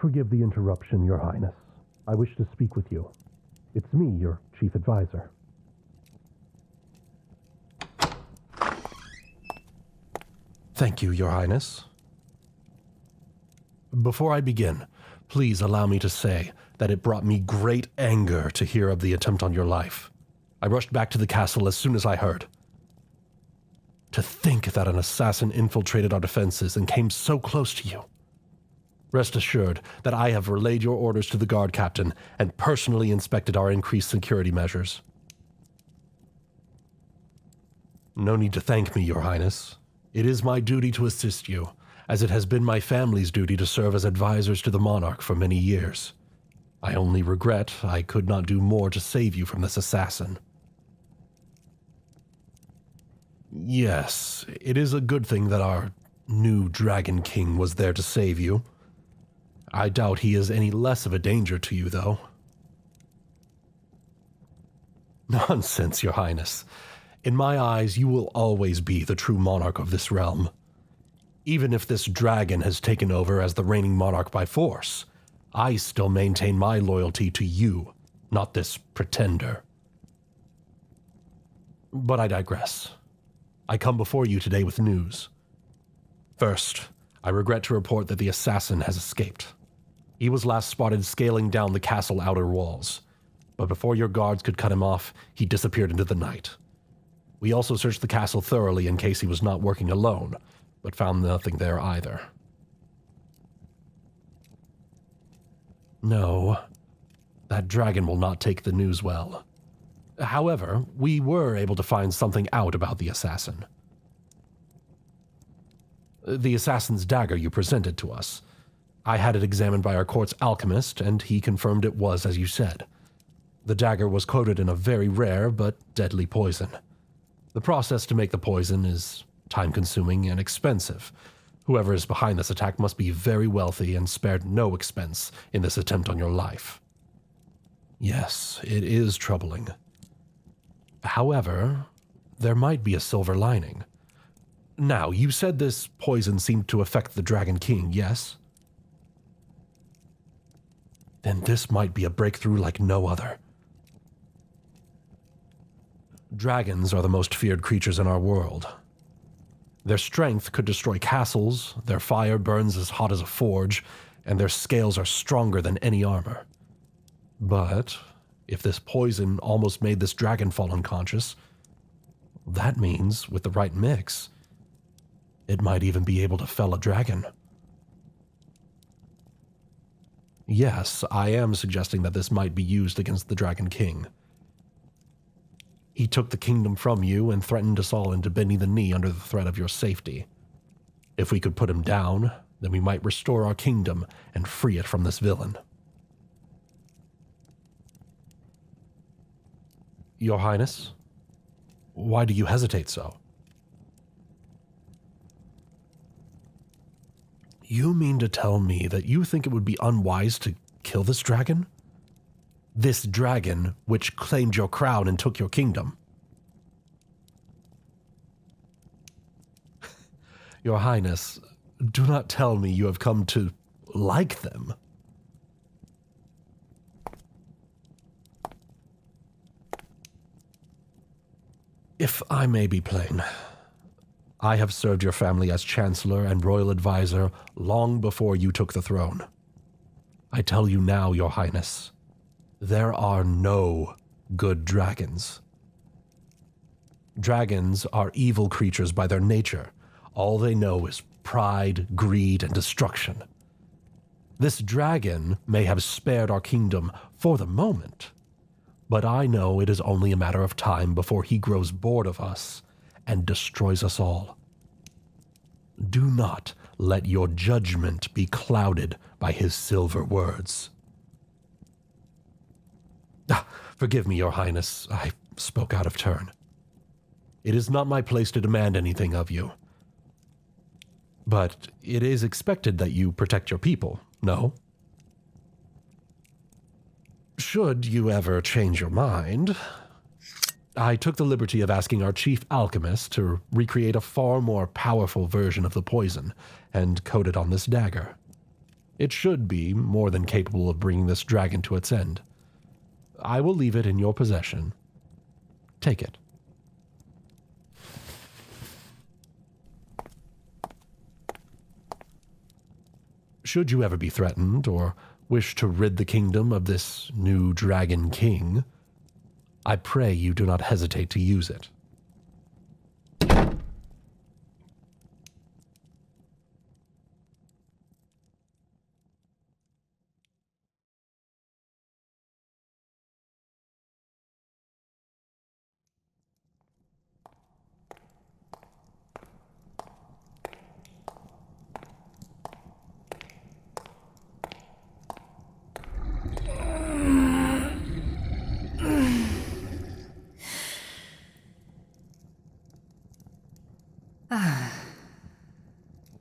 Forgive the interruption, Your Highness. I wish to speak with you. It's me, your chief advisor. Thank you, Your Highness. Before I begin, please allow me to say that it brought me great anger to hear of the attempt on your life. I rushed back to the castle as soon as I heard. To think that an assassin infiltrated our defenses and came so close to you. Rest assured that I have relayed your orders to the guard captain and personally inspected our increased security measures. No need to thank me, Your Highness. It is my duty to assist you, as it has been my family's duty to serve as advisors to the monarch for many years. I only regret I could not do more to save you from this assassin. Yes, it is a good thing that our new Dragon King was there to save you. I doubt he is any less of a danger to you, though. Nonsense, Your Highness. In my eyes, you will always be the true monarch of this realm. Even if this dragon has taken over as the reigning monarch by force, I still maintain my loyalty to you, not this pretender. But I digress. I come before you today with news. First, I regret to report that the assassin has escaped. He was last spotted scaling down the castle outer walls, but before your guards could cut him off, he disappeared into the night. We also searched the castle thoroughly in case he was not working alone, but found nothing there either. No, that dragon will not take the news well. However, we were able to find something out about the assassin. The assassin's dagger you presented to us. I had it examined by our court's alchemist, and he confirmed it was as you said. The dagger was coated in a very rare but deadly poison. The process to make the poison is time-consuming and expensive. Whoever is behind this attack must be very wealthy and spared no expense in this attempt on your life. Yes, it is troubling. However, there might be a silver lining. Now, you said this poison seemed to affect the Dragon King, yes? Then this might be a breakthrough like no other. Dragons are the most feared creatures in our world. Their strength could destroy castles, their fire burns as hot as a forge, and their scales are stronger than any armor. But if this poison almost made this dragon fall unconscious, that means, with the right mix, it might even be able to fell a dragon. Yes, I am suggesting that this might be used against the Dragon King. He took the kingdom from you and threatened us all into bending the knee under the threat of your safety. If we could put him down, then we might restore our kingdom and free it from this villain. Your Highness, why do you hesitate so? You mean to tell me that you think it would be unwise to kill this dragon? This dragon which claimed your crown and took your kingdom. Your Highness, do not tell me you have come to like them. If I may be plain, I have served your family as chancellor and royal advisor long before you took the throne. I tell you now, Your Highness, there are no good dragons. Dragons are evil creatures by their nature. All they know is pride, greed, and destruction. This dragon may have spared our kingdom for the moment, but I know it is only a matter of time before he grows bored of us and destroys us all. Do not let your judgment be clouded by his silver words. Forgive me, Your Highness, I spoke out of turn. It is not my place to demand anything of you. But it is expected that you protect your people, no? Should you ever change your mind, I took the liberty of asking our chief alchemist to recreate a far more powerful version of the poison and coat it on this dagger. It should be more than capable of bringing this dragon to its end. I will leave it in your possession. Take it. Should you ever be threatened or wish to rid the kingdom of this new dragon king, I pray you do not hesitate to use it.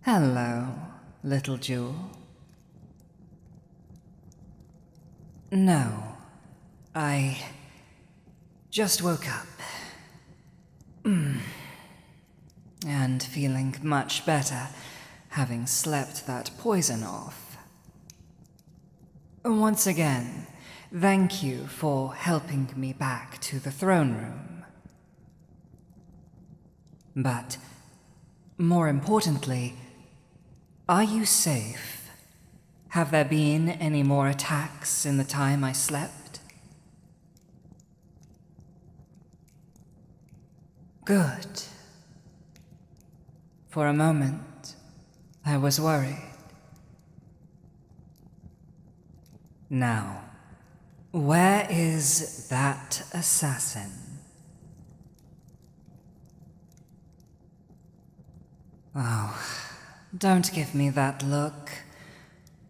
Hello, little jewel. No, I just woke up. And feeling much better, having slept that poison off. Once again, thank you for helping me back to the throne room. But, more importantly, are you safe? Have there been any more attacks in the time I slept? Good. For a moment, I was worried. Now, where is that assassin? Oh, don't give me that look.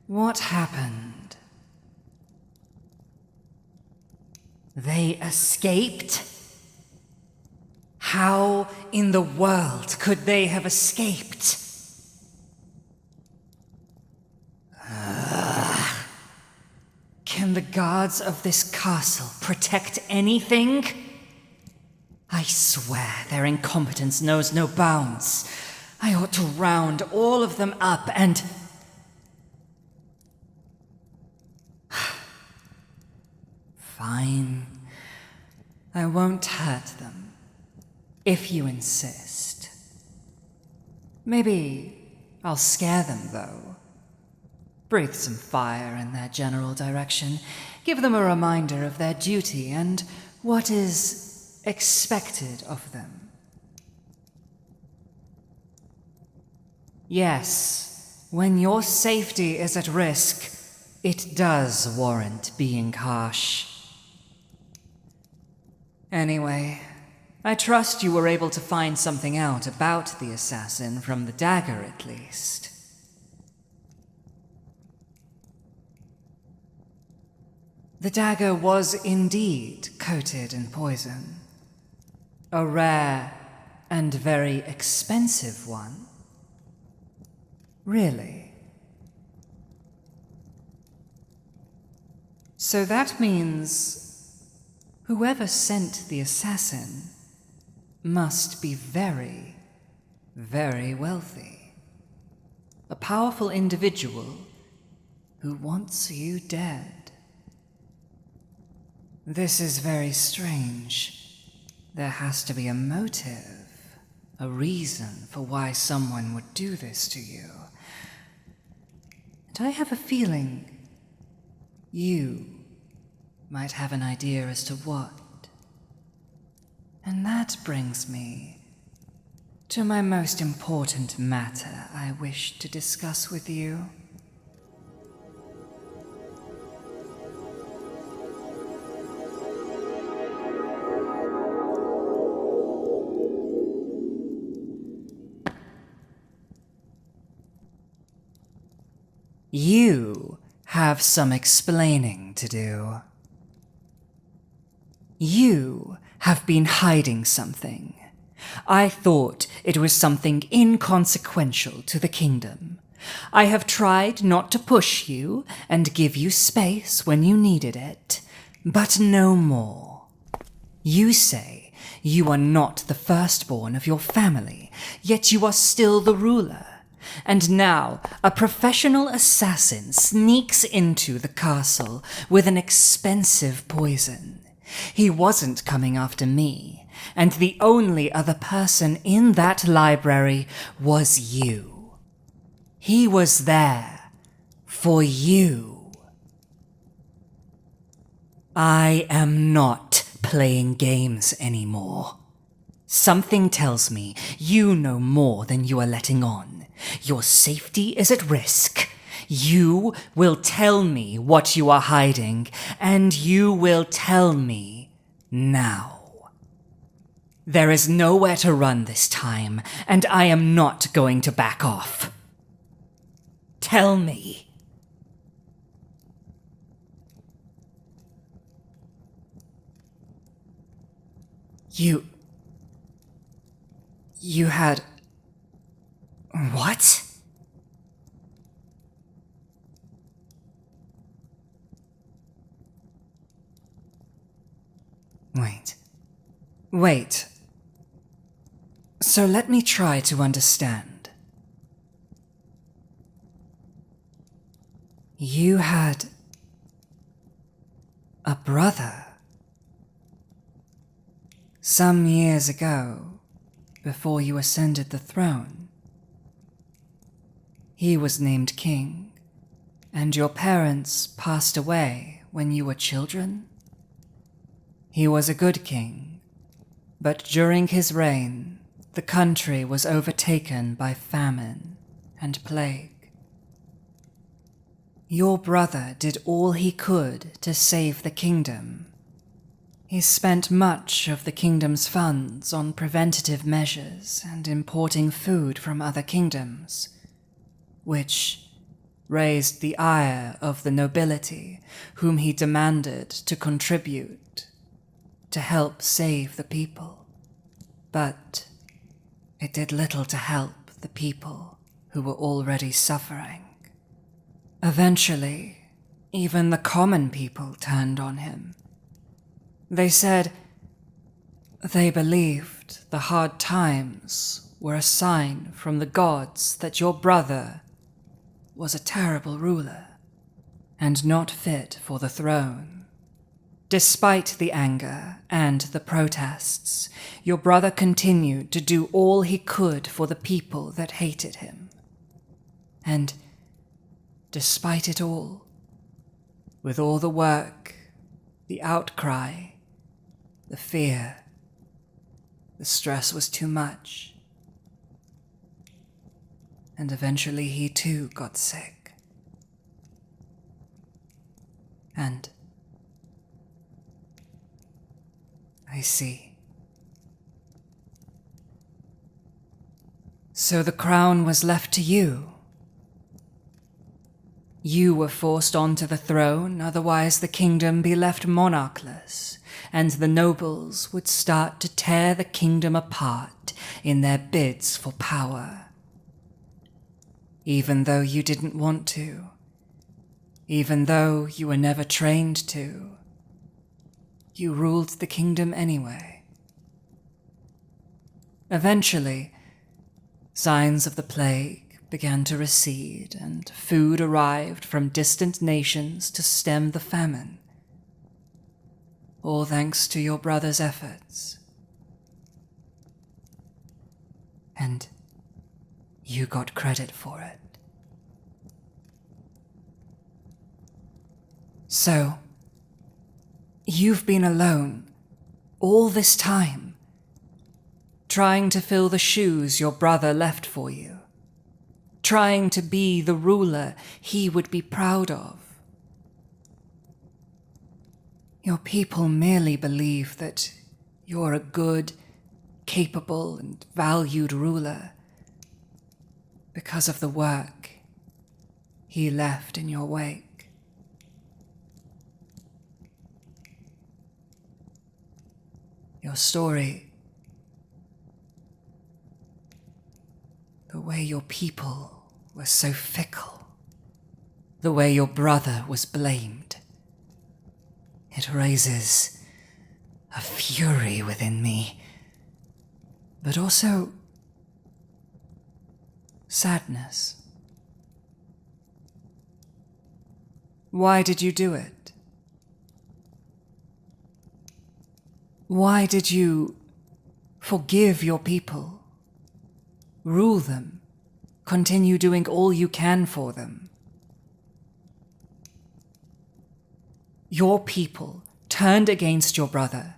What happened? They escaped? How in the world could they have escaped? Can the guards of this castle protect anything? I swear their incompetence knows no bounds. I ought to round all of them up and... Fine. I won't hurt them, if you insist. Maybe I'll scare them, though. Breathe some fire in their general direction. Give them a reminder of their duty and what is expected of them. Yes, when your safety is at risk, it does warrant being harsh. Anyway, I trust you were able to find something out about the assassin from the dagger, at least. The dagger was indeed coated in poison. A rare and very expensive one. Really? So that means whoever sent the assassin must be very, very wealthy. A powerful individual who wants you dead. This is very strange. There has to be a motive, a reason for why someone would do this to you. And I have a feeling you might have an idea as to what. And that brings me to my most important matter I wish to discuss with you. You have some explaining to do. You have been hiding something. I thought it was something inconsequential to the kingdom. I have tried not to push you and give you space when you needed it, but no more. You say you are not the firstborn of your family, yet you are still the ruler. And now, a professional assassin sneaks into the castle with an expensive poison. He wasn't coming after me, and the only other person in that library was you. He was there for you. I am not playing games anymore. Something tells me you know more than you are letting on. Your safety is at risk. You will tell me what you are hiding, and you will tell me now. There is nowhere to run this time, and I am not going to back off. Tell me. You had... What? Wait. So let me try to understand. You had... a brother. Some years ago, before you ascended the throne. He was named King, and your parents passed away when you were children? He was a good king, but during his reign, the country was overtaken by famine and plague. Your brother did all he could to save the kingdom. He spent much of the kingdom's funds on preventative measures and importing food from other kingdoms, which raised the ire of the nobility, whom he demanded to contribute to help save the people. But it did little to help the people who were already suffering. Eventually, even the common people turned on him. They said they believed the hard times were a sign from the gods that your brother was a terrible ruler and not fit for the throne. Despite the anger and the protests, your brother continued to do all he could for the people that hated him. And despite it all, with all the work, the outcry, the fear, the stress was too much. And eventually he too got sick. And I see. So the crown was left to you. You were forced onto the throne, otherwise the kingdom be left monarchless, and the nobles would start to tear the kingdom apart in their bids for power. Even though you didn't want to, even though you were never trained to, you ruled the kingdom anyway. Eventually, signs of the plague began to recede, and food arrived from distant nations to stem the famine. All thanks to your brother's efforts. And you got credit for it. So, you've been alone all this time, trying to fill the shoes your brother left for you, trying to be the ruler he would be proud of. Your people merely believe that you're a good, capable, and valued ruler because of the work he left in your wake. Your story, the way your people were so fickle, the way your brother was blamed, it raises a fury within me, but also sadness. Why did you do it? Why did you forgive your people, rule them, continue doing all you can for them? Your people turned against your brother.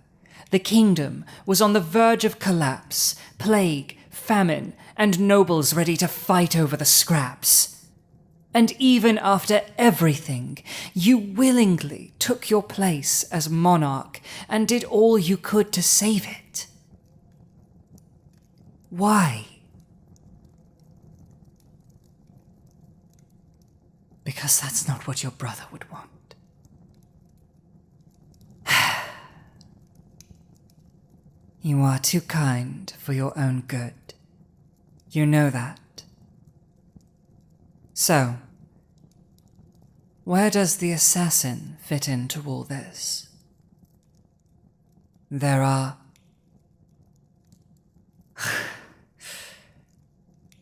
The kingdom was on the verge of collapse, plague, famine, and nobles ready to fight over the scraps. And even after everything, you willingly took your place as monarch and did all you could to save it. Why? Because that's not what your brother would want. You are too kind for your own good. You know that. So, where does the assassin fit into all this? There are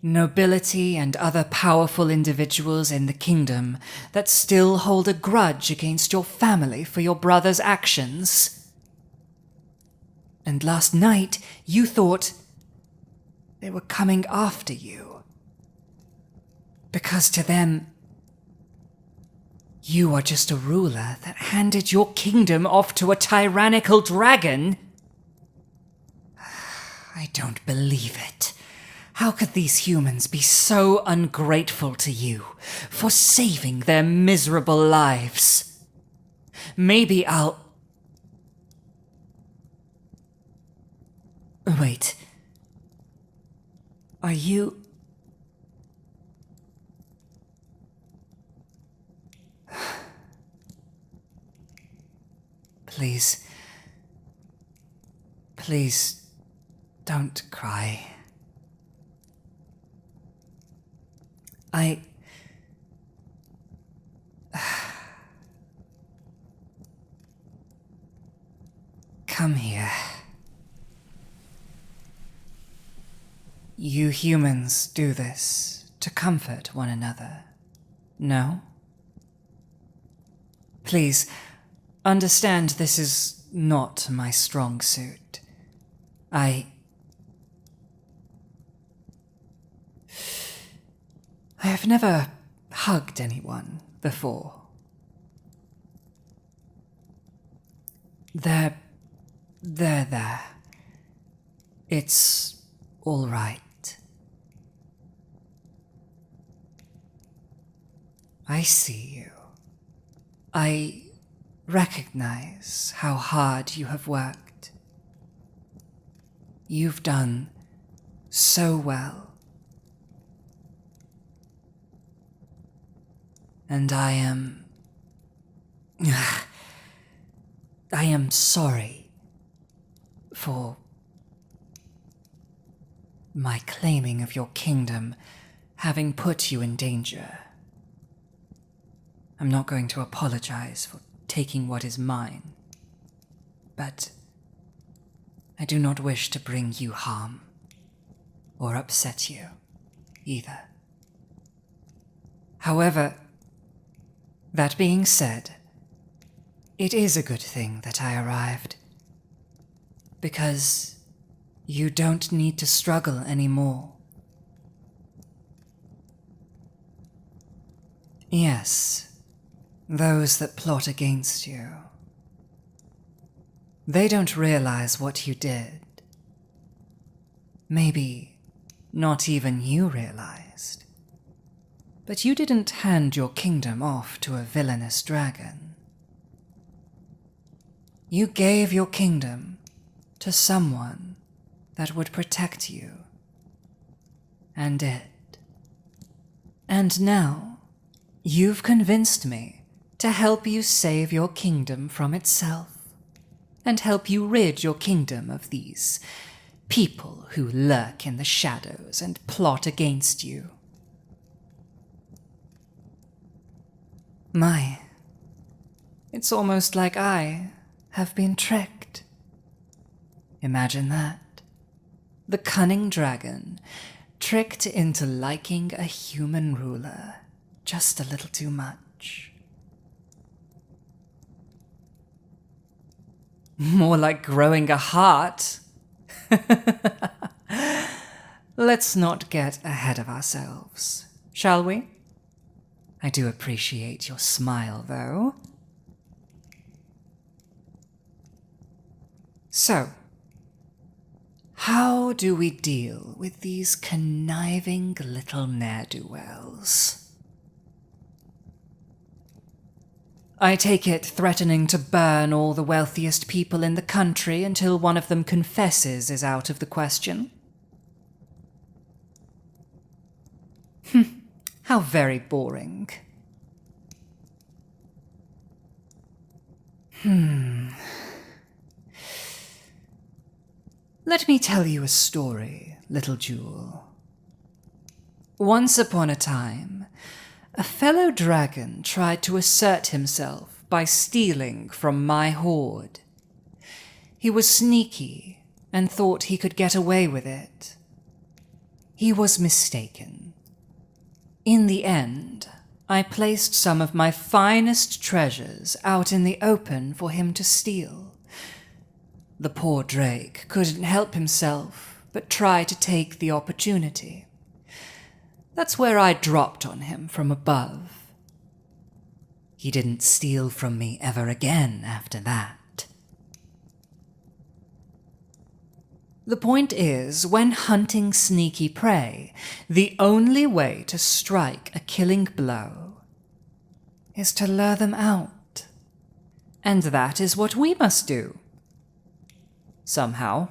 nobility and other powerful individuals in the kingdom that still hold a grudge against your family for your brother's actions. And last night, you thought they were coming after you. Because to them, you are just a ruler that handed your kingdom off to a tyrannical dragon. I don't believe it. How could these humans be so ungrateful to you for saving their miserable lives? Maybe I'll... Wait. Are you... Please. Please, don't cry. Come here. You humans do this to comfort one another, no? Please, understand this is not my strong suit. I have never hugged anyone before. There. It's all right. I see you. I recognize how hard you have worked. You've done so well. And I am sorry for my claiming of your kingdom having put you in danger. I'm not going to apologize for taking what is mine, but I do not wish to bring you harm or upset you either. However, that being said, it is a good thing that I arrived, because you don't need to struggle anymore. Yes, those that plot against you. They don't realize what you did. Maybe not even you realized. But you didn't hand your kingdom off to a villainous dragon. You gave your kingdom to someone that would protect you. And did. And now, you've convinced me to help you save your kingdom from itself, and help you rid your kingdom of these people who lurk in the shadows and plot against you. My, it's almost like I have been tricked. Imagine that. The cunning dragon Tricked into liking a human ruler just a little too much. More like growing a heart. Let's not get ahead of ourselves, shall we? I do appreciate your smile, though. So, how do we deal with these conniving little ne'er-do-wells? I take it threatening to burn all the wealthiest people in the country until one of them confesses is out of the question? How very boring. Let me tell you a story, little jewel. Once upon a time, a fellow dragon tried to assert himself by stealing from my hoard. He was sneaky and thought he could get away with it. He was mistaken. In the end, I placed some of my finest treasures out in the open for him to steal. The poor drake couldn't help himself but try to take the opportunity. That's where I dropped on him from above. He didn't steal from me ever again after that. The point is, when hunting sneaky prey, the only way to strike a killing blow is to lure them out. And that is what we must do. Somehow.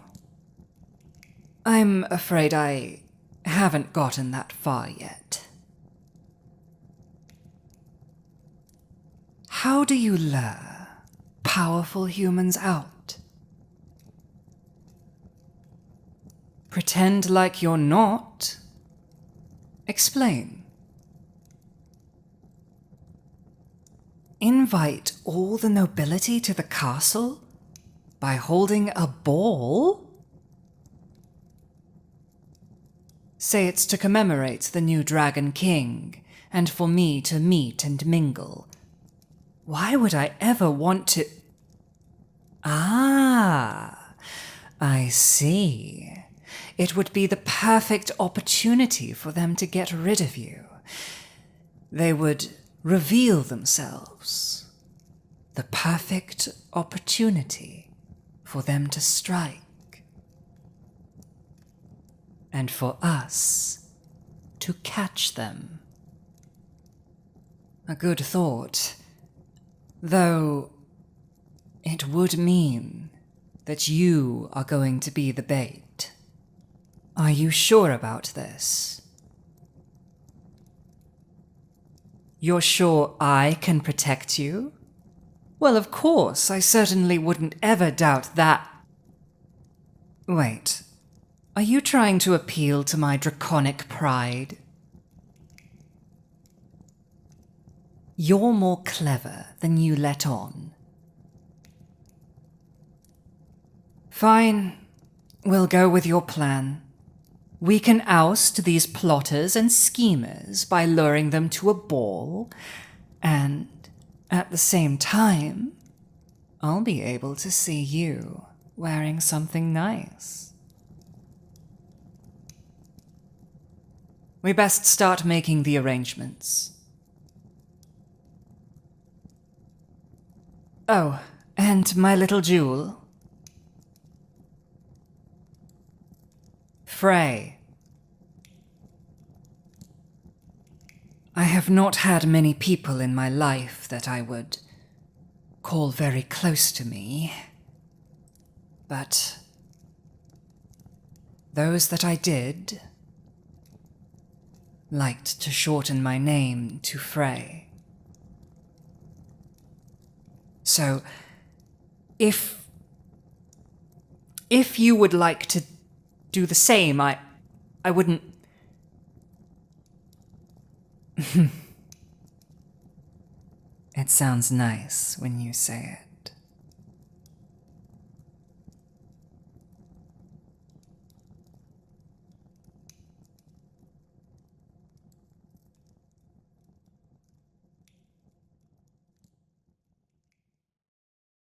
I'm afraid I haven't gotten that far yet. How do you lure powerful humans out? Pretend like you're not? Explain. Invite all the nobility to the castle by holding a ball? Say it's to commemorate the new Dragon King, and for me to meet and mingle. Why would I ever want to... Ah, I see. It would be the perfect opportunity for them to get rid of you. They would reveal themselves. The perfect opportunity for them to strike. And for us to catch them. A good thought, though it would mean that you are going to be the bait. Are you sure about this? You're sure I can protect you? Well, of course, I certainly wouldn't ever doubt that. Wait, are you trying to appeal to my draconic pride? You're more clever than you let on. Fine, we'll go with your plan. We can oust these plotters and schemers by luring them to a ball, and at the same time, I'll be able to see you wearing something nice. We best start making the arrangements. Oh, and my little jewel. Frey. I have not had many people in my life that I would call very close to me, but those that I did liked to shorten my name to Frey. So, if you would like to do the same, I wouldn't... It sounds nice when you say it.